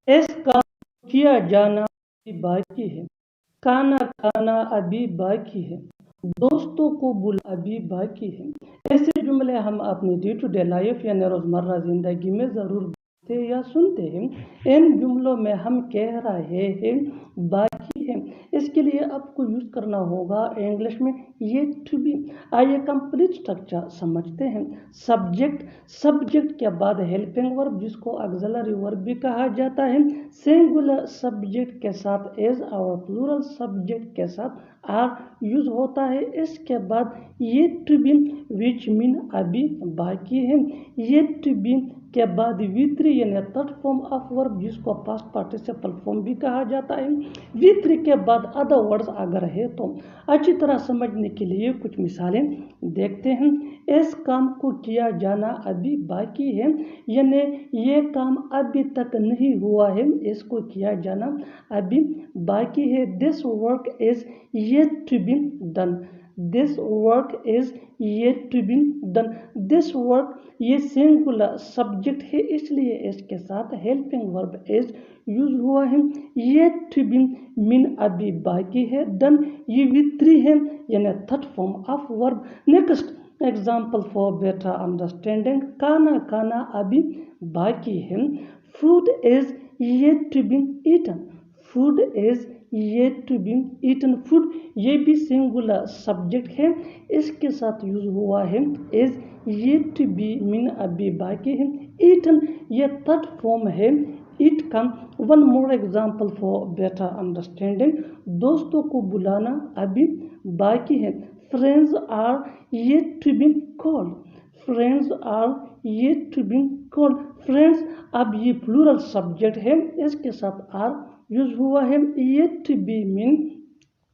इस काम को किया जाना अभी बाकी है, खाना खाना अभी बाकी है, दोस्तों को बुला अभी बाकी है। ऐसे जुमले हम अपनी डे टू डे लाइफ यानी रोज़मर्रा ज़िंदगी में ज़रूर बोलते या सुनते हैं। इन जुमलों में हम कह रहे हैं बाकी है, इसके लिए आपको यूज़ करना होगा इंग्लिश में येट टू बी। आइए कंप्लीट स्ट्रक्चर समझते हैं। सब्जेक्ट, सब्जेक्ट के बाद हेल्पिंग वर्ब जिसको ऑक्सिलरी वर्ब भी कहा जाता है। सिंगुलर सब्जेक्ट के साथ एज और प्लूरल सब्जेक्ट के साथ आर यूज होता है। इसके बाद yet to be which mean अभी बाकी है। येट टू बी के बाद V3 यानी थर्ड फॉर्म ऑफ वर्ब जिसको पास्ट पार्टिसिपल फॉर्म भी कहा जाता है। V3 के बाद अदर वर्ड्स अगर है तो अच्छी तरह समझने के लिए कुछ मिसालें देखते हैं। इस काम को किया जाना अभी बाकी है, यानी ये काम अभी तक नहीं हुआ है, इसको किया जाना अभी बाकी है। This work is yet to be done. This work is yet to be done. This work ये सिंगुलर सब्जेक्ट है, इसलिए इसके साथ हेल्पिंग वर्ब इज यूज हुआ है। येट टू बी मीन अभी बाकी है। डन ये V3 है यानी third form of verb. Next example for better understanding, खाना खाना अभी बाकी है। Food is yet to be eaten. Food is yet to be eaten. Food ये भी सिंगुलर सब्जेक्ट है, इसके साथ यूज हुआ है is yet to be mean अभी बाकी है। ईटन ये थर्ड फॉर्म है इट का। One more example for better understanding, दोस्तों को बुलाना अभी बाकी है। Friends are yet to be called. Friends are yet to be called. Friends अब ये प्लूरल सब्जेक्ट है, इसके साथ आर यूज हुआ है। येट टू बी मीन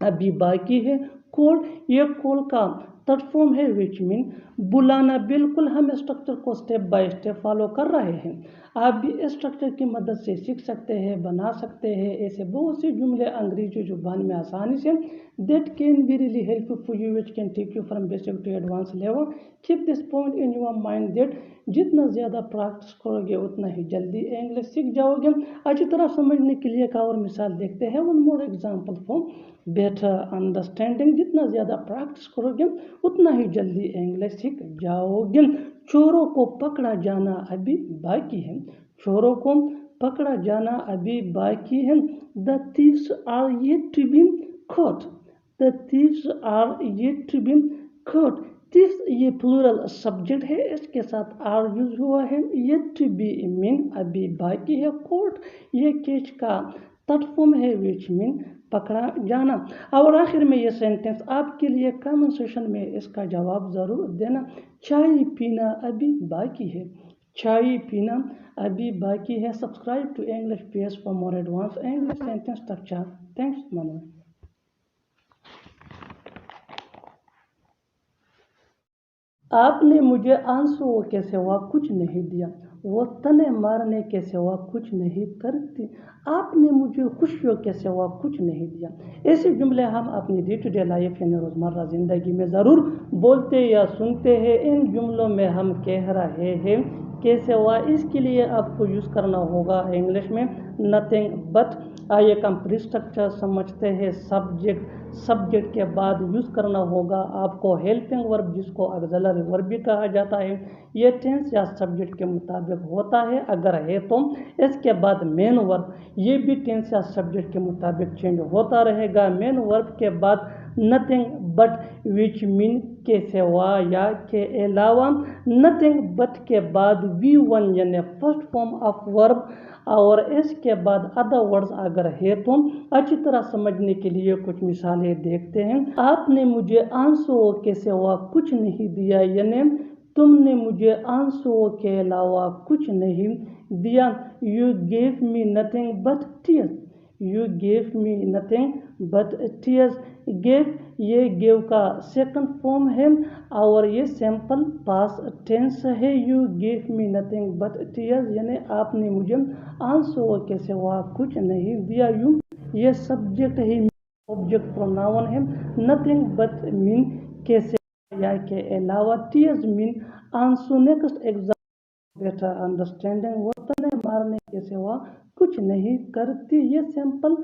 अभी बाकी है। कॉल ये कॉल का थर्ड फॉर्म है विच मीन बुलाना। बिल्कुल हम स्ट्रक्चर को स्टेप बाय स्टेप फॉलो कर रहे हैं, आप भी इस स्ट्रक्चर की मदद से सीख सकते हैं, बना सकते हैं ऐसे बहुत से जुमले अंग्रेजी जुबान में आसानी से। That can be really helpful for you which can take you from basic to advance level. Keep this point in your mind that जितना ज़्यादा प्रैक्टिस करोगे उतना ही जल्दी इंग्लिश सीख जाओगे। अच्छी तरह समझने के लिए एक और मिसाल देखते हैं। One more example for better understanding, जितना ज़्यादा प्रैक्टिस करोगे उतना ही जल्दी इंग्लिश सीख जाओगे। चोरों को पकड़ा जाना अभी बाकी है। चोरों को पकड़ा जाना अभी बाकी है। The thieves are yet to be caught. The thieves are yet to be caught. thieves ये प्लूरल सब्जेक्ट है, इसके साथ आर यूज हुआ है। yet to be मीन अभी बाकी है। caught ये केच का थर्ड फॉर्म है विच मीन पकड़ा जाना। और आखिर में ये सेंटेंस आपके लिए कमेंट सेशन में इसका जवाब ज़रूर देना। चाय पीना अभी बाकी है। चाय पीना अभी बाकी है। Subscribe to English page for more advance English sentence structure. Thanks Manu. आपने मुझे आंसुओं के सिवा कुछ नहीं दिया, वो तने मारने के सिवा कुछ नहीं करती। आपने मुझे खुशियों के सिवा कुछ नहीं दिया। ऐसे जुमले हम अपनी डे टू डे लाइफ यानी रोज़मर्रा ज़िंदगी में ज़रूर बोलते या सुनते हैं। इन जुमलों में हम कह रहे हैं के सिवा, इसके लिए आपको यूज़ करना होगा इंग्लिश में नथिंग बट। आइए कंप्लीट स्ट्रक्चर समझते हैं। सब्जेक्ट, सब्जेक्ट के बाद यूज़ करना होगा आपको हेल्पिंग वर्ब जिसको ऑक्सिलरी वर्ब भी कहा जाता है। ये टेंस या सब्जेक्ट के मुताबिक होता है अगर है तो। इसके बाद मेन वर्ब, ये भी टेंस या सब्जेक्ट के मुताबिक चेंज होता रहेगा। मेन वर्ब के बाद नथिंग बट विच मीन के सिवा या के अलावा। नथिंग बट के बाद V1 यानी फर्स्ट फॉर्म ऑफ वर्ब और इसके बाद अदर वर्ड्स अगर है तो। अच्छी तरह समझने के लिए कुछ मिसालें देखते हैं। आपने मुझे आंसुओं के सिवा कुछ नहीं दिया, यानी तुमने मुझे आंसुओं के अलावा कुछ नहीं दिया। You gave me nothing but tears. You gave me nothing but tears. Gave ये गेव का सेकंड फॉर्म है और ये सिंपल पास्ट टेंस है। You gave me nothing but tears यानी आपने मुझे आंसुओं के सिवा कुछ नहीं दिया। यू ये सब्जेक्ट ही ऑब्जेक्ट प्रोनाउन है। नथिंग बट मीन के सिवा या के अलावा। टीयर्स मीन आंसू। नेक्स्ट एग्जाम्पल बेटर अंडरस्टैंडिंग, वो तने मारने के सिवा कुछ नहीं करती ये सिंपल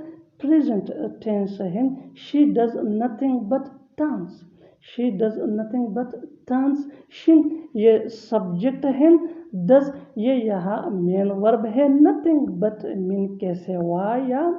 प्रेजेंट टेंस है। She does nothing but dance, she does nothing but dance. Shin ये सब्जेक्ट है, डज ये यहाँ मेन वर्ब है, नथिंग बट मीन के सिवा या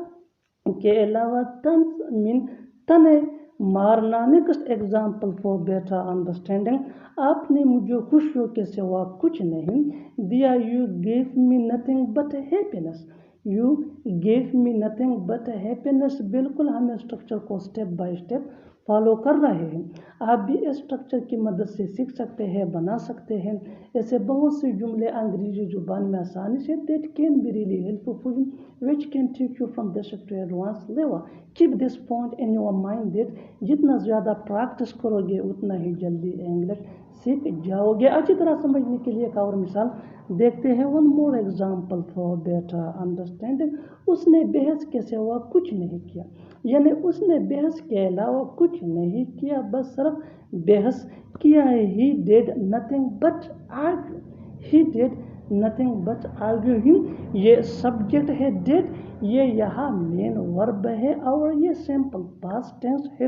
के अलावा, डांस मीन तने मारना। Next example for better understanding, आपने मुझे खुशियों के सिवा कुछ नहीं दिया। You gave me nothing but happiness, you gave me nothing but happiness. बिल्कुल हम स्ट्रक्चर को स्टेप बाय स्टेप फॉलो कर रहे हैं। आप भी इस स्ट्रक्चर की मदद से सीख सकते हैं, बना सकते हैं। ऐसे बहुत से जुमले अंग्रेजी जुबान में आसानी से that can be really helpful for you, which can take you from basic to advanced level. Keep this point in your mind that जितना ज़्यादा प्रैक्टिस करोगे उतना ही जल्दी इंग्लिश सीख जाओगे। अच्छी तरह समझने के लिए एक और मिसाल देखते हैं। One more example for better understanding, उसने बहस के सिवा कुछ नहीं किया, यानी उसने बहस के अलावा कुछ नहीं किया, बस सिर्फ बहस किया है। He did nothing but argue, he did nothing but argue him ये सब्जेक्ट है, डिड ये यहाँ मेन वर्ब है और ये सिंपल पास्ट टेंस है।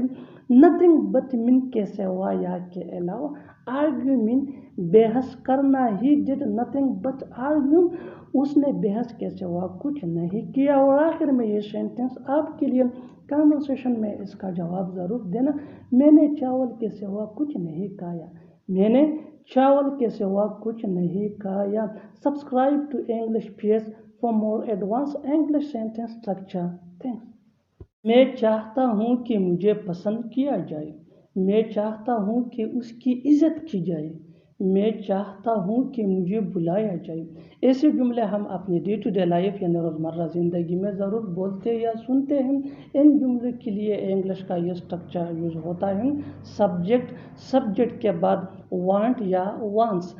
नथिंग बट मीन के सिवा या के अलावा, आर्ग्यू मीन बहस करना। He did nothing but argue, उसने बहस के सिवा कुछ नहीं किया। और आखिर में ये सेंटेंस आपके लिए कमेंट सेक्शन में इसका जवाब ज़रूर देना। मैंने चावल के सिवा कुछ नहीं खाया, मैंने चावल के सिवा कुछ नहीं खाया। Subscribe to English PS for more advance English sentence structure. Thanks. मैं चाहता हूँ कि मुझे पसंद किया जाए, मैं चाहता हूँ कि उसकी इज्जत की जाए, मैं चाहता हूँ कि मुझे बुलाया जाए। ऐसे जुमले हम अपनी डे टू डे लाइफ यानी रोज़मर्रा ज़िंदगी में ज़रूर बोलते या सुनते हैं। इन जुमलों के लिए इंग्लिश का ये स्ट्रक्चर यूज़ होता है। सब्जेक्ट, सब्जेक्ट के बाद वांट या वांट्स,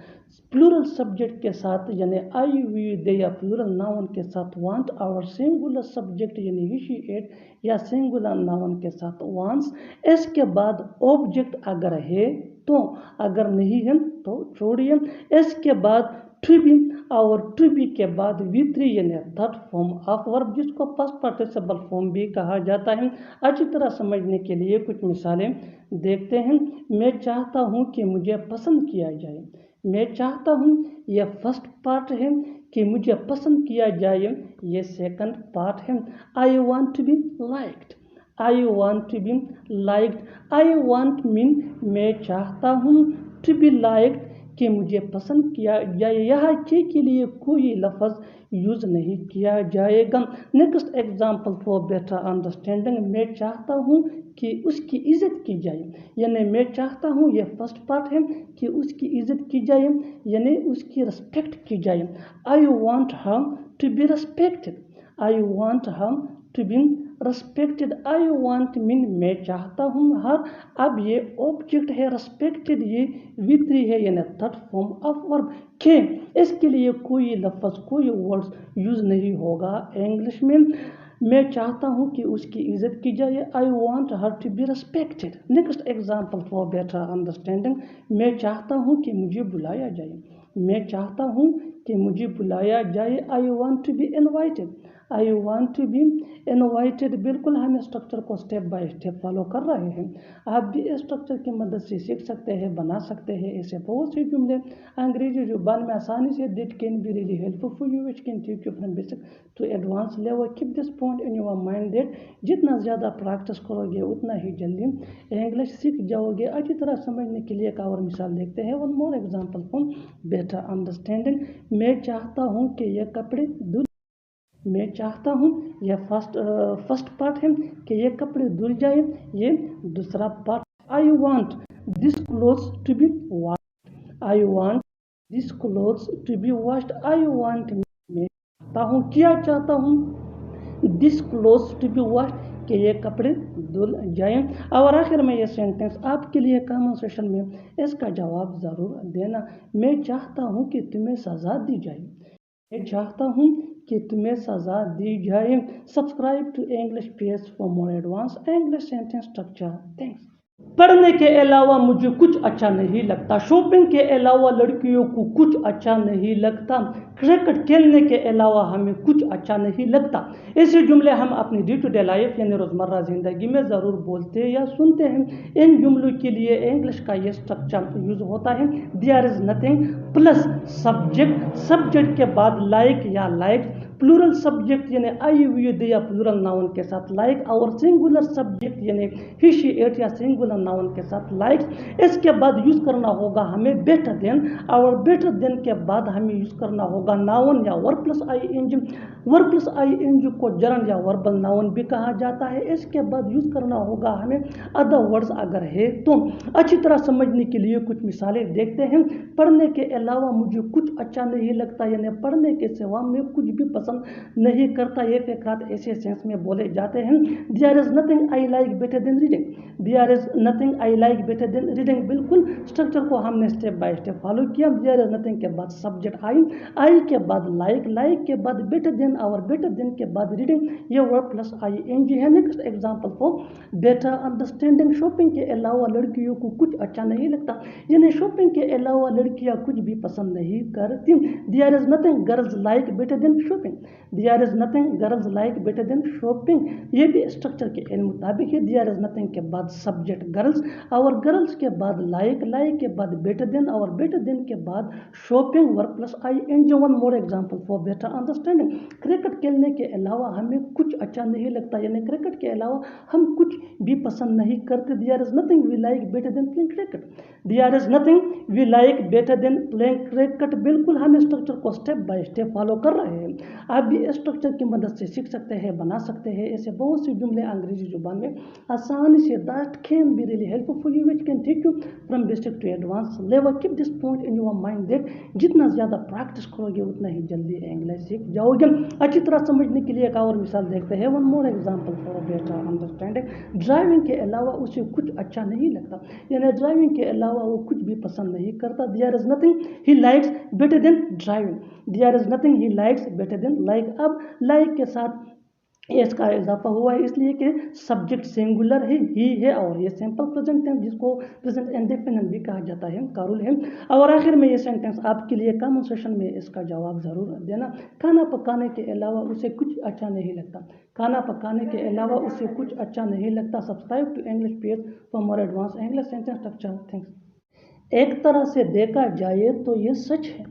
प्लूरल सब्जेक्ट के साथ यानी आई वी दे या प्लूरल नाउन के साथ वांट, और सिंगुलर सब्जेक्ट यानी ही शी इट या सिंगुलर नाउन के साथ वांट्स। इसके बाद ऑब्जेक्ट अगर है तो, अगर नहीं है तो छोड़िए। इसके बाद टू बी, और टू बी के बाद V3 यानी थर्ड फॉर्म ऑफ वर्ब जिसको पास्ट पार्टिसिपल फॉर्म भी कहा जाता है। अच्छी तरह समझने के लिए कुछ मिसालें देखते हैं। मैं चाहता हूँ कि मुझे पसंद किया जाए, मैं चाहता हूँ यह फर्स्ट पार्ट है, कि मुझे पसंद किया जाए ये सेकंड पार्ट है। I want to be liked, I want to be liked, I want mean मैं चाहता हूँ, टू बी लाइक्ड कि मुझे पसंद किया जाए। यहाँ के लिए कोई लफ्ज़ यूज़ नहीं किया जाएगा। Next example for better understanding, मैं चाहता हूँ कि उसकी इज़्ज़त की जाए, यानी मैं चाहता हूँ ये फर्स्ट पार्ट है कि उसकी इज़्ज़त की जाए यानी उसकी रिस्पेक्ट की जाए। I want her to be respected, I want her to be respected. I want mean मैं चाहता हूँ हर, अब ये ऑब्जेक्ट है, रिस्पेक्टेड ये V3 है यानी थर्ड फॉर्म ऑफ वर्ब के। इसके लिए कोई लफ्ज़ कोई वर्ड्स यूज़ नहीं होगा इंग्लिश में। मैं चाहता हूँ कि उसकी इज़्ज़त की जाए, I want her to be respected. Next example for better understanding, मैं चाहता हूँ कि मुझे बुलाया जाए, मैं चाहता हूँ कि मुझे बुलाया जाए। I want to be invited, I want to be invited. बिल्कुल हम स्ट्रक्चर को स्टेप बाय स्टेप फॉलो कर रहे हैं। आप भी इस स्ट्रक्चर की मदद से सीख सकते हैं, बना सकते हैं। ऐसे बहुत से जुमले अंग्रेजी जुबान में आसानी से that can be really helpful for you, which can take you from basic to advance level. Keep this point in your mind that जितना ज़्यादा प्रैक्टिस करोगे उतना ही जल्दी इंग्लिश सीख जाओगे। अच्छी तरह समझने के लिए एक और मिसाल देखते हैं। One more example for better understanding, मैं चाहता हूँ कि यह कपड़े धुल, मैं चाहता हूँ यह फर्स्ट पार्ट है कि ये कपड़े धुल जाए, ये दूसरा part. I want this clothes to be washed, I want this clothes to be washed. I want मैं चाहता हूँ, क्या चाहता हूँ, this clothes to be washed कि ये कपड़े धुल जाएं। और आखिर में ये सेंटेंस आपके लिए कमेंट सेक्शन में इसका जवाब ज़रूर देना। मैं चाहता हूँ कि तुम्हें सज़ा दी जाए, मैं चाहता हूँ कि तुम्हें सज़ा दी जाए। Subscribe to English PS for more advance English sentence structure. Thanks. पढ़ने के अलावा मुझे कुछ अच्छा नहीं लगता, शॉपिंग के अलावा लड़कियों को कुछ अच्छा नहीं लगता, क्रिकेट खेलने के अलावा हमें कुछ अच्छा नहीं लगता। ऐसे जुमले हम अपनी डे टू डे लाइफ यानी रोज़मर्रा ज़िंदगी में ज़रूर बोलते या सुनते हैं। इन जुमलों के लिए इंग्लिश का ये स्ट्रक्चर यूज़ होता है, there is nothing plus subject, subject के बाद लाइक या लाइक, प्लूरल सब्जेक्ट यानी आई वी दे या प्लूरल नाउन के साथ लाइक, और सिंगुलर सब्जेक्ट यानी ही शी इट या सिंगुलर नाउन के साथ लाइक। इसके बाद यूज़ करना होगा हमें बेटर देन, और बेटर देन के बाद हमें यूज़ करना होगा नाउन या verb plus I N G. Verb plus I N G को जर्न या वर्बल नाउन भी कहा जाता है। इसके बाद यूज़ करना होगा हमें अदर वर्ड्स अगर है तो। अच्छी तरह समझने के लिए कुछ मिसालें देखते हैं। पढ़ने के अलावा मुझे कुछ अच्छा नहीं लगता यानी पढ़ने के सिवा मैं कुछ भी पसंद नहीं करता। ये फ़क़रात ऐसे सेंस में बोले जाते हैं। There is nothing I like better than reading, there is nothing I like better than reading. बिल्कुल स्ट्रक्चर को हमने स्टेप बाय स्टेप फॉलो किया। देयर इज़ नथिंग के बाद सब्जेक्ट आई के बाद लाइक, लाइक के बाद बेटर देन, और बेटर देन के बाद रीडिंग, ये verb plus I N G है। Next example for better understanding, shopping के अलावा लड़कियों को कुछ अच्छा नहीं लगता यानी शॉपिंग के अलावा लड़कियां कुछ भी पसंद नहीं करती। There is nothing girls like better than shopping, there is nothing girls like better than shopping, ये भी स्ट्रक्चर के मुताबिक है। देयर इज़ नथिंग के बाद सब्जेक्ट गर्ल्स, और गर्ल्स के बाद लाइक, लाइक के बाद बेटर देन, और बेटर देन के बाद shopping, verb plus I N G. One more example for better understanding, cricket खेलने के अलावा हमें कुछ अच्छा नहीं लगता यानी क्रिकेट के अलावा हम कुछ भी पसंद नहीं करते। There is nothing we like better than playing cricket, there is nothing we like better than playing cricket. बिल्कुल हम स्ट्रक्चर को स्टेप बाय स्टेप फॉलो कर रहे हैं। आप भी स्ट्रक्चर की मदद से सीख सकते हैं, बना सकते हैं ऐसे बहुत से जुमले अंग्रेजी जुबान में आसानी से। That can be really helpful for you, which can take you from basic to advance level. Keep this point in your mind that जितना ज़्यादा प्रैक्टिस करोगे उतना ही जल्दी इंग्लिश सीख जाओगे। अच्छी तरह समझने के लिए एक और मिसाल देखते हैं। One more example for better understanding, driving के अलावा उसे कुछ अच्छा नहीं लगता यानी ड्राइविंग के अलावा वो कुछ भी पसंद नहीं करता। There is nothing he likes better than driving, there is nothing he likes better than like. अब लाइक के साथ एस का इजाफा हुआ है इसलिए कि सब्जेक्ट सिंगुलर है, ही है, और ये सिंपल प्रेजेंट टेंस जिसको प्रेजेंट इंडेफिनिट भी कहा जाता है, कारुल है। और आखिर में ये सेंटेंस आपके लिए कमेंट सेक्शन में इसका जवाब ज़रूर देना। खाना पकाने के अलावा उसे कुछ अच्छा नहीं लगता, खाना पकाने के अलावा उसे कुछ अच्छा नहीं लगता। Subscribe to English page for more advance English sentence structure. Thanks. एक तरह से देखा जाए तो ये सच है,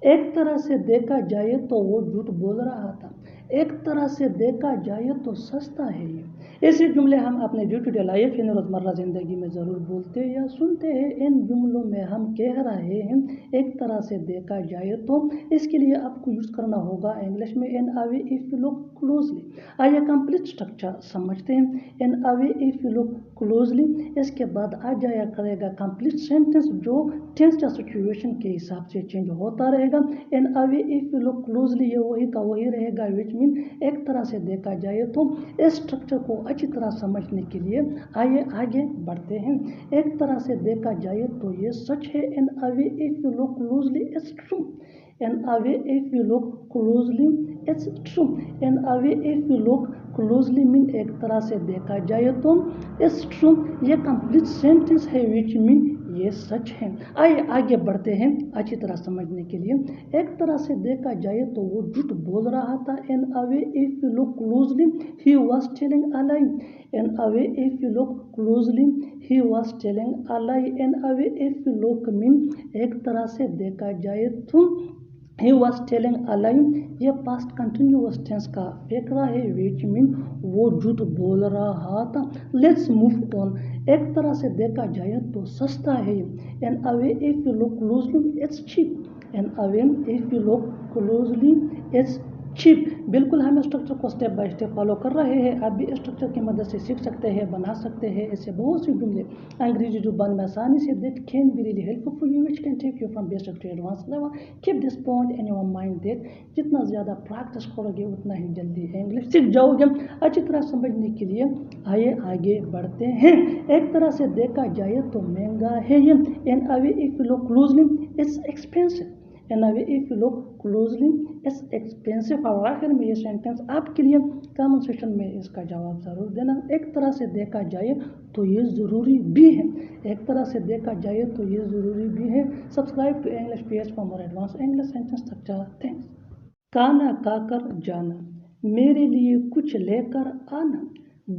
एक तरह से देखा जाए तो वो झूठ बोल रहा था, एक तरह से देखा जाए तो सस्ता है ये। ऐसे जुमले हम अपने डे टू डे लाइफ यानी रोज़मर्रा ज़िंदगी में ज़रूर बोलते या सुनते हैं। इन जुमलों में हम कह रहे हैं एक तरह से देखा जाए तो, इसके लिए आपको यूज़ करना होगा इंग्लिश में in a way if you look closely. आइए कंप्लीट स्ट्रक्चर समझते हैं। In a way if you look closely, इसके बाद आ जाया करेगा कंप्लीट सेंटेंस जो टेंस या सिचुएशन के हिसाब से चेंज होता रहेगा। In a way if you look closely ये वही का वही रहेगा, विच मीन एक तरह से देखा जाए तो। इस स्ट्रक्चर को अच्छी तरह समझने के लिए आइए आगे बढ़ते हैं। एक तरह से देखा जाए तो ये सच है। In a way if you look closely it's true, in a way if you look closely it's true. In a way if you look closely mean एक तरह से देखा जाए तो, इट्स ट्रू ये कंप्लीट सेंटेंस है, विच मीन ये सच है। आइए आगे बढ़ते हैं अच्छी तरह समझने के लिए। एक तरह से देखा जाए तो वो झूठ बोल रहा था। In a way if you look closely he was telling a lie, in a way if you look closely he was telling a lie. In a way if you look mean एक तरह से देखा जाए तो he was telling a लाई ये past continuous tense का फेकरा है, which mean वो झूठ बोल रहा था। Let's move on. एक तरह से देखा जाए तो सस्ता है। In a way if you look closely it's cheap, in a way if you look closely it's cheap. बिल्कुल हम स्ट्रक्चर को स्टेप बाय स्टेप फॉलो कर रहे हैं। आप भी स्ट्रक्चर की मदद से सीख सकते हैं, बना सकते हैं ऐसे बहुत से जुमले अंग्रेजी जुबान में आसानी से। That can be really helpful for you, which can take you from basic to advance level. Keep this point in your mind that जितना ज़्यादा प्रैक्टिस करोगे उतना ही जल्दी इंग्लिश सीख जाओगे। अच्छी तरह समझने के लिए आइए आगे बढ़ते हैं। एक तरह से देखा जाए तो महंगा है ये। In a way if you look closely it's expensive, in a way if you look closely it's expensive. और आखिर में ये सेंटेंस आपके लिए कमेंट सेक्शन में इसका जवाब ज़रूर देना। एक तरह से देखा जाए तो ये ज़रूरी भी है, एक तरह से देखा जाए तो ये ज़रूरी भी है। Subscribe to English page for more advance English sentence structure. Thanks. खाना खाकर जाना, मेरे लिए कुछ लेकर आना,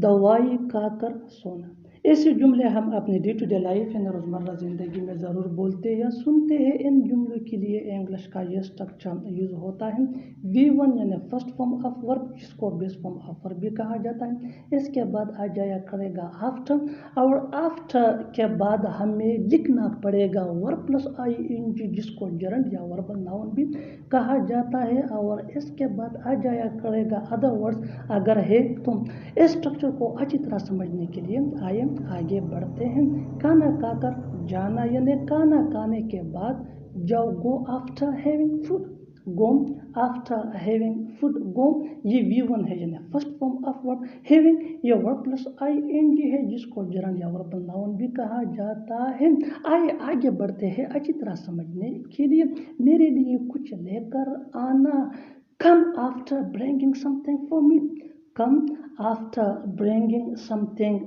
दवाई खाकर सोना। ऐसे जुमले हम अपने डे टू डे लाइफ यानी रोज़मर्रा ज़िंदगी में ज़रूर बोलते या सुनते हैं। इन जुमलों के लिए इंग्लिश का ये स्ट्रक्चर यूज़ होता है। V1 यानी फर्स्ट फॉर्म ऑफ वर्ब, जिसको बेस फॉर्म ऑफ वर्ब भी कहा जाता है। इसके बाद आ जाया करेगा आफ्टर, और आफ्टर के बाद हमें लिखना पड़ेगा वर्ब प्लस ING, जिसको जरंड या वर्बल नाउन भी कहा जाता है। और इसके बाद आ जाया करेगा अदर वर्ड्स अगर है तो। इस स्ट्रक्चर को अच्छी तरह समझने के लिए आइए आगे बढ़ते हैं। खाना खाकर जाना यानी खाना खाने के बाद जाओ, go after having food, go after having food. Go ये V1 है यानी first form of verb. Having ये वर्ब प्लस ING है, जिसको जरंड या वर्बल नाउन भी कहा जाता है। आइए आगे बढ़ते हैं अच्छी तरह समझने के लिए। मेरे लिए कुछ लेकर आना, come after bringing something for me, come after bringing something.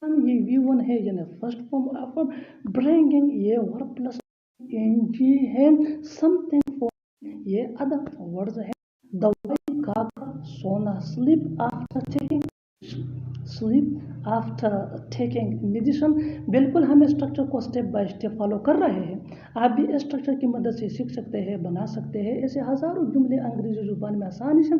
ये V1 है यानी first form of verb. Bringing ये वर्ब प्लस ING है। समथिंग फॉर ये अदर वर्ड्स है। दवाई खाकर सोना, sleep after taking, sleep after taking medicine. बिल्कुल हम इस स्ट्रक्चर को स्टेप बाय स्टेप फॉलो कर रहे हैं। आप भी इस स्ट्रक्चर की मदद से सीख सकते हैं, बना सकते हैं। ऐसे हज़ारों जुमले अंग्रेजी जुबान में आसानी से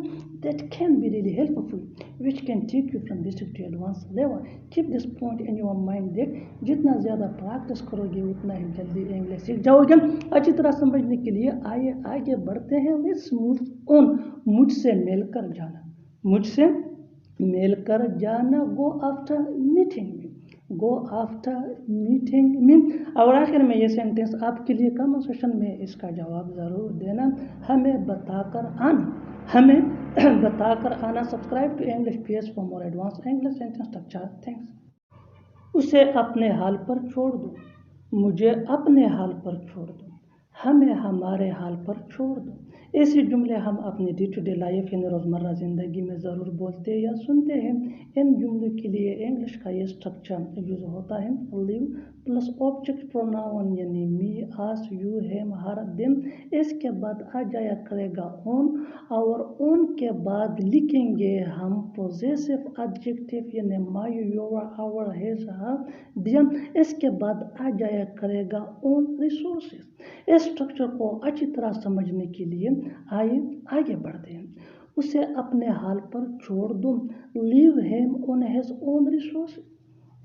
that can be really helpful, which can take you from basic to advanced level. Keep this point in your mind that जितना ज़्यादा प्रैक्टिस करोगे उतना ही जल्दी इंग्लिश सीख जाओगे। अच्छी तरह समझने के लिए आइए आगे बढ़ते हैं। Let's move on. मुझसे मिलकर जाना, मुझसे मिलकर जाना, गो आफ्टर मीटिंग में, गो आफ्टर मीटिंग में। और आखिर में ये सेंटेंस आपके लिए कमेंट सेक्शन में इसका जवाब ज़रूर देना। हमें बताकर आना, हमें बताकर आना। Subscribe to English page for more advance English sentence structure. Thanks. उसे अपने हाल पर छोड़ दो, मुझे अपने हाल पर छोड़ दो, हमें हमारे हाल पर छोड़ दो। ऐसे जुमले हम अपने डे टू डे लाइफ यानी रोज़मर्रा ज़िंदगी में ज़रूर बोलते या सुनते हैं। इन जुमलों के लिए इंग्लिश का ये स्ट्रक्चर यूज़ होता है। लिव प्लस ऑब्जेक्ट प्रोनाउन यानी मी, आस, यू, हिम, हर, देम। इसके बाद आ जाया करेगा ऑन, और ऑन के बाद लिखेंगे हम पोजेसिव एडजेक्टिव यानी my, your, our, his, her, them. इसके बाद आ जाया करेगा ऑन रिसोर्सेज। इस स्ट्रक्चर को अच्छी तरह समझने के लिए आइए आगे बढ़ते हैं। उसे अपने हाल पर छोड़ दो, leave him on his own resources,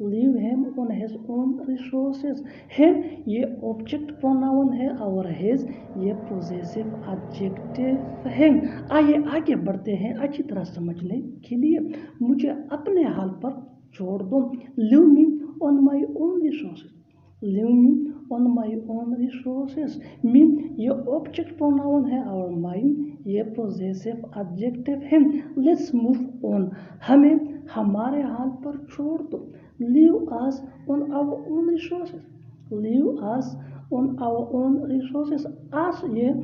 leave him on his own resources. Him ये ऑब्जेक्ट प्रोनाउन है और हिज ये पोजेसिव एडजेक्टिव है। आइए आगे बढ़ते हैं अच्छी तरह समझने के लिए। मुझे अपने हाल पर छोड़ दो, leave me on my own resources, leave me on my own resources. Me ये ऑब्जेक्ट प्रोनाउन है और माई ये पोजेसिव एडजेक्टिव है। Let's move on. हमें हमारे हाल पर छोड़ दो, leave us on our own resources, leave us on our own resources. Us ये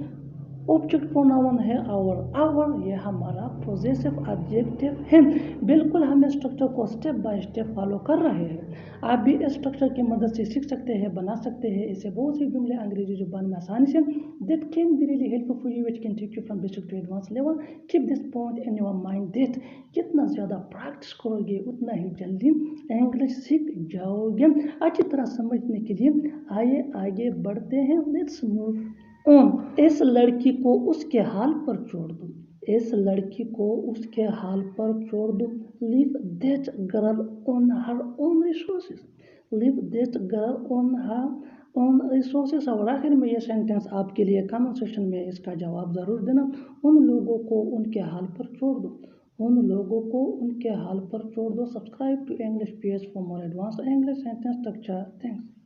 ऑब्जेक्ट प्रोनाउन है और आवर ये हमारा पोजेसिव एडजेक्टिव है। बिल्कुल हम इस स्ट्रक्चर को स्टेप बाय स्टेप फॉलो कर रहे हैं। आप भी इस स्ट्रक्चर की मदद से सीख सकते हैं, बना सकते हैं। ऐसे बहुत से जुमले अंग्रेजी जुबान में आसानी से that can be really helpful for you, which can take you from basic to advanced level. Keep this point in your mind that जितना ज़्यादा प्रैक्टिस करोगे उतना ही जल्दी इंग्लिश सीख जाओगे। अच्छी तरह समझने के लिए आइए आगे बढ़ते हैं। Let's move on. इस लड़की को उसके हाल पर छोड़ दो, इस लड़की को उसके हाल पर छोड़ दो, leave that girl on her own resources, leave that girl on her own resources. और आखिर में ये सेंटेंस आपके लिए कमेंट सेक्शन में इसका जवाब ज़रूर देना। उन लोगों को उनके हाल पर छोड़ दो, उन लोगों को उनके हाल पर छोड़ दो। Subscribe to English page for more advance English sentence structure. Thanks.